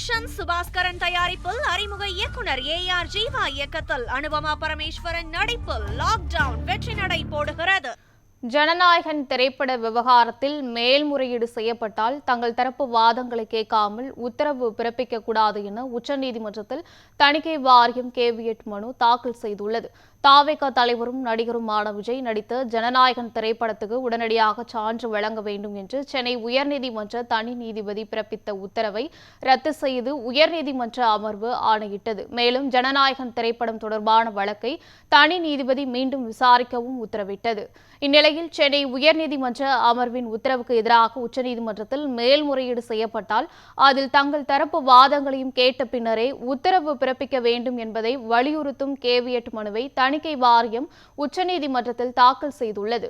Production Subaskaran தயாரிப்பில் அறிமுக இயக்குனர் AR ஜீவா இயக்கத்தில் அனுபமா பரமேஸ்வரன் நடிப்பில் லாக்டவுன் வெற்றி நடை போடுகிறது. ஜனநாயகன் திரைப்பட விவகாரத்தில் மேல்முறையீடு செய்யப்பட்டால் தங்கள் தரப்பு வாதங்களை கேட்காமல் உத்தரவு பிறப்பிக்க கூடாது என உச்சநீதிமன்றத்தில் தணிக்கை வாரியம் கேவியட் மனு தாக்கல் செய்துள்ளது. தாவேகா தலைவரும் நடிகருமான விஜய் நடித்த ஜனநாயகன் திரைப்படத்துக்கு உடனடியாக சான்று வழங்க வேண்டும் என்று சென்னை உயர்நீதிமன்ற தனி நீதிபதி பிறப்பித்த உத்தரவை ரத்து செய்து உயர்நீதிமன்ற அமர்வு ஆணையிட்டது. மேலும் ஜனநாயகன் திரைப்படம் தொடர்பான வழக்கை தனி நீதிபதி மீண்டும் விசாரிக்கவும் உத்தரவிட்டது. இந்நிலையில் சென்னை உயர்நீதிமன்ற அமர்வின் உத்தரவுக்கு எதிராக உச்சநீதிமன்றத்தில் மேல்முறையீடு செய்யப்பட்டால் அதில் தங்கள் தரப்பு வாதங்களையும் கேட்ட பின்னரே உத்தரவு பிறப்பிக்க வேண்டும் என்பதை வலியுறுத்தும் கேவியட் மனுவை தணிக்கை வாரியம் உச்சநீதிமன்றத்தில் தாக்கல் செய்துள்ளது.